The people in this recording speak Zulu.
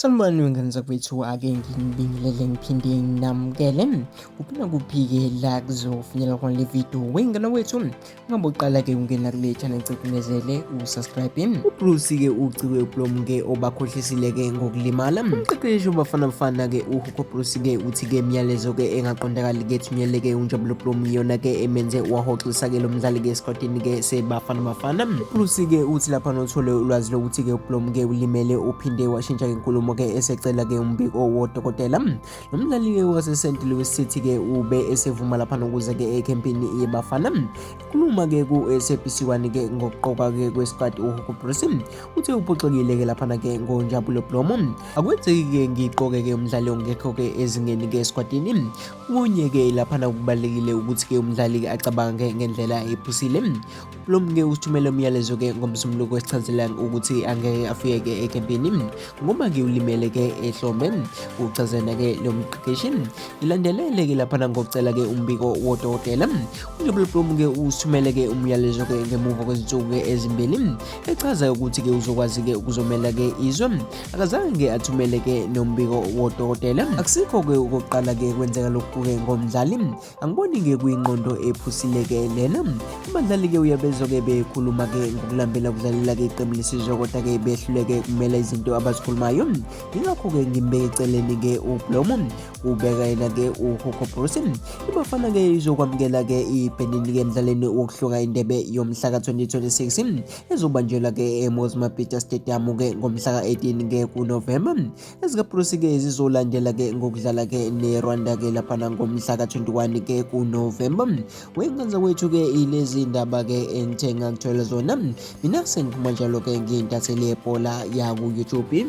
Sanibonani wengane zakwethu, ake nginibingelele ngiphinde nginamukele kuphina kuphi-ke la kuzofinyelela khona le video. Wengane wethu ungabe uqala-ke ungena kule channel cecinezele usubscribe. uBroos-ke ucikwe Blom-ke obakhohlisile-ke ngokulimala. Umqeqeshi wabafana Bafana-ke uHugo Broos-ke uthi-ke imiyalezo-ke engaqondakali-ke ethunyeleke uNjabulo Blom yona-ke emenze wahoxisa-ke lo mdlali-ke esikodini-ke seBafana Bafana. uBroos-ke uthi lapha nothole ulwazi lokuthi-ke uBlom-ke ulimele uphinde washintsha-ke inkulumo-ke esecela-ke umbiko wodokotela. Lo mdlali-ke wase-St. Louis City-ke ube esevuma lapha nokuza-ke ekhempini yeBafana. Khuluma-ke ku-SABC 1-ke ngokuqoka-ke kwesikhathi uHugo Broos uthe uphoxekile-ke laphana-ke ngoNjabulo Blom. Akwenzeki-ke ngiqoke-ke umdlali ongekho-ke ezingeni-ke esikwadini. Kunye-ke laphana kubalulekile ukuthi-ke umdlali acabange ngendlela ephusile. Blom-ke usithumele umyalezo-ke ngomsombuluko esichazela ukuthi angeke afike-ke ekhempini ngoba-ke ulimele-ke ehlombe. Uchazela-ke lo mqeqeshi ilandelele-ke laphana ngokucela-ke umbiko wodokotela. uNjabulo Blom-ke usithumele-ke umyalezo-ke ngemuva kwezinsuku-ke ezimbili echaza ukuthi-ke uzokwazi-ke ukuzomela-ke izwe. Akazange athumele-ke nombiko wodokotela. Akusikho-ke okokuqala-ke kwenzeka lokhu-ke ngomdlali. Angiboni-ke kuyingqondo ephusile-ke lena. Abadlali-ke uyabezwa-ke bekhuluma-ke ngokulambela ukudlalela-ke iqembu lesizwe kodwa-ke behluleke kumela izinto abazikhulumayo. Yingakho-ke ngimbeke eceleni-ke uBlom ubeka yena-ke uHugo Broos. iBafana-ke izokwamukela-ke ibhenini-ke emdlalweni wokuhluka indebe yomhla ka-2026 ezobanjelwa-ke eMozambique Stadium-ke ngomhla ka-18-ke kuNovemba. ezikaBroos-ke zizolandela-ke ngokudlala-ke neRwanda-ke laphana ngomhla ka-21-ke kuNovemba. Wengane wethu-ke ilezi ndaba-ke engithe ngakuthola zona. Mina sengiphuma njalo-ke ngiyintatheli yebhola yaku-YouTube.